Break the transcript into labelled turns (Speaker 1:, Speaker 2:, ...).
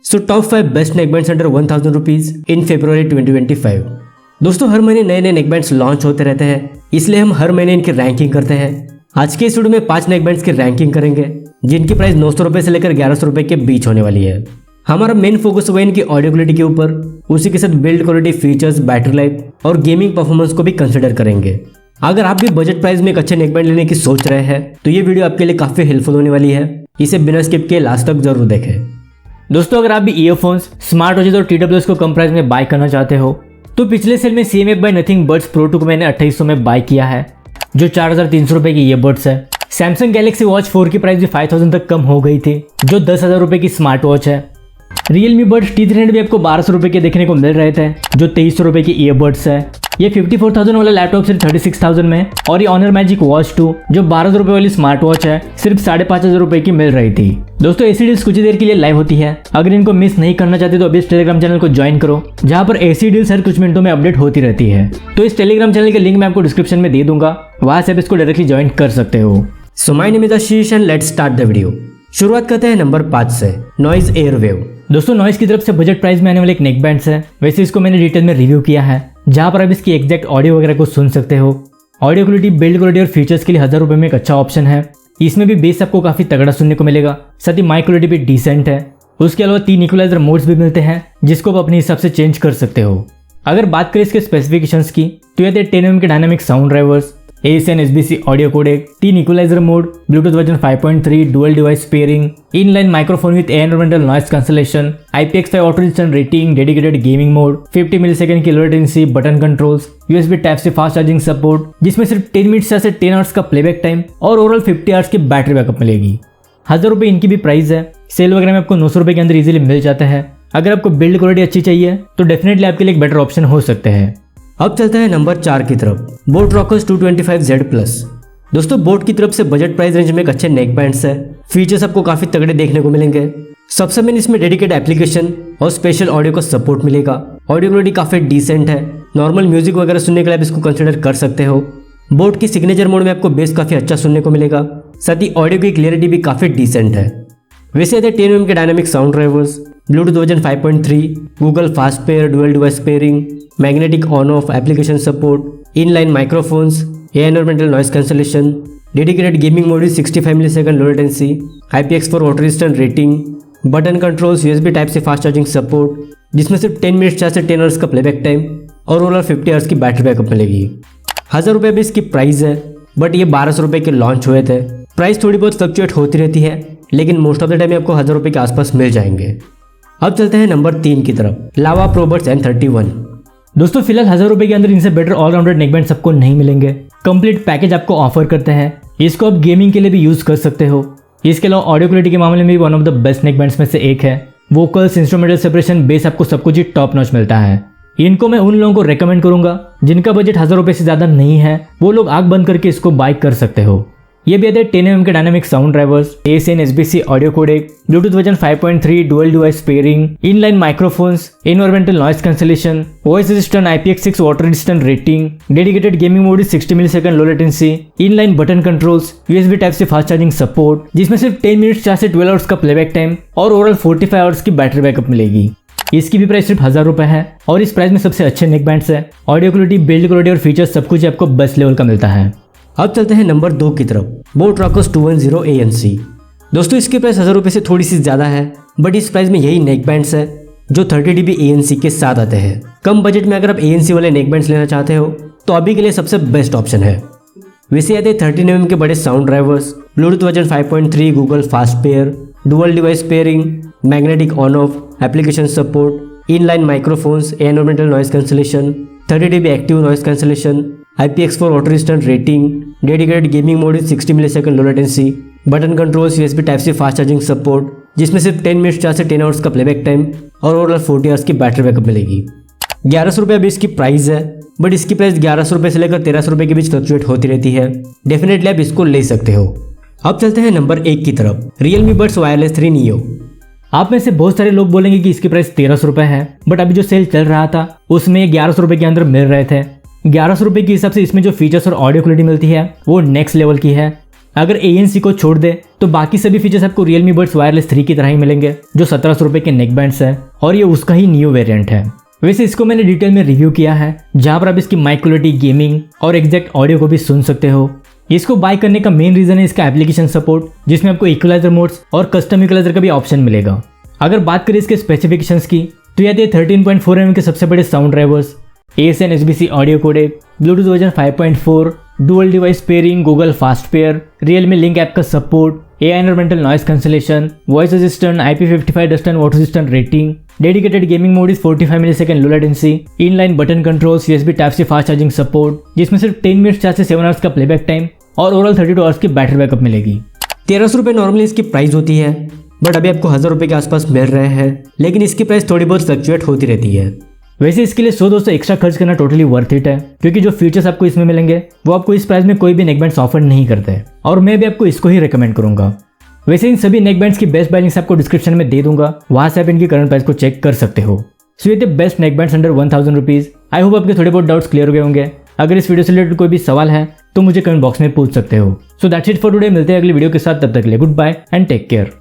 Speaker 1: So top 5 best neckbands under 1000 rupees in February 2025। दोस्तों हर महीने नए नए नेकबैंड्स लॉन्च होते रहते हैं, इसलिए हम हर महीने इनकी रैंकिंग करते हैं। आज के इस वीडियो में 5 नेकबैंड्स की रैंकिंग करेंगे जिनकी प्राइस 900 रुपए से लेकर 1100 रुपए के बीच होने वाली है। हमारा मेन फोकस हुआ इनकी ऑडियो क्वालिटी के ऊपर, उसी के साथ build quality, features, battery life और गेमिंग परफॉर्मेंस को भी कंसिडर करेंगे। अगर आप भी बजट प्राइस में एक अच्छे नेकबैंड लेने की सोच रहे हैं तो ये वीडियो आपके लिए काफी हेल्पफुल होने वाली है, इसे बिना स्किप किए लास्ट तक जरूर देखें।
Speaker 2: दोस्तों अगर आप भी ईयरफोन्स, स्मार्ट वॉचेज और TWS को कम प्राइस में बाय करना चाहते हो तो पिछले सेल में CMF by Nothing buds pro 2 को मैंने 2800 में बाय किया है, जो 4300 रुपए की ईयरबड्स है। सैमसंग गैलेक्सी वॉच 4 की प्राइस भी 5000 तक कम हो गई थी, जो 10,000 रुपए की स्मार्ट वॉच है। Realme Buds T300 भी आपको 1200 रुपए के देखने को मिल रहे थे, जो 2300 रुपए की ईयरबड्स है। ये 54,000 वाला लैपटॉप सिर्फ 36,000 में, और ये Honor Magic Watch 2 जो 1200 रुपए वाली स्मार्ट वॉच है सिर्फ 5,500 रुपए की मिल रही थी। दोस्तों ऐसी डील्स कुछ ही देर के लिए लाइव होती है, अगर इनको मिस नहीं करना चाहते तो अभी इस टेलीग्राम चैनल को ज्वाइन करो, जहाँ पर ऐसी डील्स हर कुछ मिनटों में अपडेट होती रहती है। तो इस टेलीग्राम चैनल के लिंक मैं आपको डिस्क्रिप्शन में दे दूंगा, वहां से आप इसको डायरेक्टली ज्वाइन कर सकते हो।
Speaker 1: So my name is Ashish and let's start the video. शुरुआत करते हैं नंबर 5 से, नॉइज एयरवेव।
Speaker 2: दोस्तों नॉइज की तरफ से बजट प्राइस में आने वाले एक नेकबैंड्स है। वैसे इसको मैंने डिटेल में रिव्यू किया है, जहां पर आप इसकी एग्जैक्ट ऑडियो वगैरह को सुन सकते हो। ऑडियो क्वालिटी, बिल्ड क्वालिटी और फीचर्स के लिए 1000 रुपए में एक अच्छा ऑप्शन है। इसमें भी बेस आपको काफी तगड़ा सुनने को मिलेगा, साथ ही माइक क्वालिटी भी डिसेंट है। उसके अलावा 3 इक्वलाइजर मोड्स भी मिलते हैं, जिसको आप अपने हिसाब से चेंज कर सकते हो। अगर बात करें इसके स्पेसिफिकेशंस की तो ये 10mm के dynamic sound drivers, ASN SBC audio codec, 3 equalizer mode, Bluetooth version 5.3, dual device pairing, inline microphone with environmental noise cancellation, IPX5 water resistant rating, dedicated gaming mode, 50 millisecond की low latency, button controls, USB type से fast charging support, जिसमें सिर्फ 10 minute से 10 hours का playback time और overall 50 hours की battery backup मिलेगी। 1000 रुपए इनकी भी प्राइस है। सेल वगैरह में आपको 900 रुपए के अंदर इजीली मिल जाता है। अगर आपको बिल्ड क्वालिटी अच्छी चाहिए तो डेफिनेटली आपके लिए एक बेटर ऑप्शन हो सकते हैं।
Speaker 1: अब चलते हैं नंबर 4 की तरफ, बोट रॉकर्स 225Z+। दोस्तों बोट की तरफ से बजट प्राइस रेंज में एक अच्छे नेकबैंड्स है। फीचर्स आपको काफी तगड़े देखने को मिलेंगे। सबसे मेन इसमें डेडिकेटेड एप्लीकेशन और स्पेशल ऑडियो का सपोर्ट मिलेगा। ऑडियो क्वालिटी काफी डिसेंट है, नॉर्मल म्यूजिक वगैरह सुनने के लिए आप इसको कंसिडर कर सकते हो। बोट की सिग्नेचर मोड में आपको बेस काफी अच्छा सुनने को मिलेगा, साथ ही ऑडियो की क्लियरिटी भी काफी डिसेंट है। वैसे 10mm के dynamic sound drivers, Bluetooth version 5.3, Google fast pair, dual device pairing, magnetic on off application support, inline microphones, environmental noise cancellation, dedicated gaming mode 65 millisecond low latency, IPX4 auto resistant rating, button controls, USB type से fast charging support, जिसमें सिर्फ 10 minute से 10 hours का playback time और overall 50 hours की battery backup मिलेगी। 1000 रुपये भी इसकी प्राइस है, बट ये 1200 रुपये के लॉन्च हुए थे। प्राइस थोड़ी बहुत फ्लक्चुएट होती रहती है, लेकिन मोस्ट ऑफ द टाइम आपको 1000 रुपये के आसपास मिल जाएंगे। अब चलते हैं नंबर 3 की तरफ, लावा प्रोबड्स N31।
Speaker 2: दोस्तों फिलहाल 1000 रुपए के अंदर इनसे बेटर ऑलराउंडर नेकबैंड सबको नहीं मिलेंगे। कंप्लीट पैकेज आपको ऑफर करते हैं, इसको आप गेमिंग के लिए भी यूज कर सकते हो। इसके अलावा ऑडियो क्वालिटी के मामले में भी one of the best neckbands में से एक है। वोकल्स, इंस्ट्रूमेंटल सेपरेशन, बेस आपको सब कुछ ही टॉप नॉच मिलता है। इनको मैं उन लोगों को रेकमेंड करूंगा जिनका बजट 1000 रुपए से ज्यादा नहीं है, वो लोग आंख बंद करके इसको बाय कर सकते हो। ये भी आते हैं 10mm के dynamic sound drivers, ASN SBC audio codec, Bluetooth version 5.3, dual device pairing, inline microphones, environmental noise cancellation, voice resistant IPX6 auto resistant rating, dedicated gaming mode 60 millisecond low latency, inline button controls, USB type से fast charging support, जिसमें सिर्फ 10 minute से 12 hours का playback time और overall 45 hours की battery backup मिलेगी। इसकी भी प्राइस सिर्फ 1000 रुपए है, और इस प्राइस में सबसे अच्छे नेकबैंड्स है। ऑडियो क्वालिटी, बिल्ड क्वालिटी और फीचर्स सब कुछ आपको बेस्ट लेवल का मिलता है।
Speaker 1: अब चलते हैं नंबर 2 की तरफ, बोट रॉकर्स 210 ANC। दोस्तों इसकी प्राइस 1000 रुपये से थोड़ी सी ज्यादा है, बट इस प्राइस में यही नेकबैंड्स है जो 30 dB ANC के साथ आते हैं। कम बजट में अगर आप ANC वाले नेकबैंड्स लेना चाहते हो तो अभी के लिए सबसे बेस्ट ऑप्शन है। वैसे आते हैं 13mm के बड़े sound drivers, Bluetooth version 5.3, Google fast pair, dual device pairing, magnetic on off application support, inline microphones, environmental noise cancellation, 30 dB active noise cancellation, IPX4 auto resistant rating, dedicated gaming mode 60 millisecond low latency, button controls, USB type से fast charging support, जिसमें सिर्फ 10 minute से 10 hours का playback time और overall 40 hours की battery backup मिलेगी। 1100 रुपये अभी इसकी प्राइस है, बट इसकी प्राइस 1100 रुपये से लेकर 1300 रुपये के बीच फ्लक्चुएट होती रहती है। डेफिनेटली आप इसको ले सकते हो। अब चलते हैं नंबर 1 की तरफ, Realme Buds Wireless 3 Neo।
Speaker 2: आप में से बहुत सारे लोग बोलेंगे कि इसकी प्राइस 1300 रुपए है, बट अभी जो सेल चल रहा था उसमें 1100 रुपए के अंदर मिल रहे थे। 1100 रुपए के हिसाब से इसमें जो फीचर्स और ऑडियो क्वालिटी मिलती है वो नेक्स्ट लेवल की है। अगर ANC को छोड़ दे तो बाकी सभी फीचर्स आपको Realme Buds Wireless 3 की तरह ही मिलेंगे, जो 1700 रुपए के नेक बैंड्स है और ये उसका ही न्यू वेरिएंट है। वैसे इसको मैंने डिटेल में रिव्यू किया है, जहां पर आप इसकी माइक क्वालिटी, गेमिंग और एग्जैक्ट ऑडियो को भी सुन सकते हो। इसको बाय करने का मेन रीजन है इसका एप्लीकेशन सपोर्ट, जिसमें आपको इक्वलाइजर मोड्स और कस्टम इक्वलाइजर का भी ऑप्शन मिलेगा। अगर बात करें इसके स्पेसिफिकेशंस की, तो ये 13.4 mm के सबसे बड़े sound drivers, ASN SBC audio codec, Bluetooth version 5.4, dual device pairing, Google fast pair, Realme link app का सपोर्ट, AI environmental noise cancellation, voice assistant, IP55 dust and water resistant rating, dedicated gaming mode is 45 millisecond low latency, inline button controls, USB Type-C fast charging support, जिसमें सिर्फ 10 minutes charge से 7 hours का playback time और overall 32 hours की battery backup मिलेगी।
Speaker 1: 1300 रुपये normally इसकी price होती है, बट अभी आपको 1000 रुपये के आसपास मिल रहे हैं, लेकिन इसकी प्राइस थोड़ी बहुत फ्लक्चुएट होती रहती है।
Speaker 2: वैसे इसके लिए 100-200 एक्स्ट्रा खर्च करना टोटली वर्थ इट है, क्योंकि जो फीचर्स आपको इसमें मिलेंगे वो आपको इस प्राइस में कोई भी नेक बैंड्स ऑफर नहीं करते, और मैं भी आपको इसको ही रिकमेंड करूंगा। वैसे इन सभी नेक बैंड्स की बेस्ट बाय लिंक्स आपको डिस्क्रिप्शन में दे दूंगा, वहां से आप इनकी करंट प्राइस को चेक कर सकते हो। सो ये थे best neck bands under 1000 rupees. I hope आपके थोड़े बहुत डाउट्स क्लियर हो गए होंगे। अगर इस वीडियो से रिलेटेड कोई भी सवाल है तो मुझे कमेंट बॉक्स में पूछ सकते हो। So that's it for today, मिलते हैं अगली वीडियो के साथ, तब तक के लिए goodbye and take care.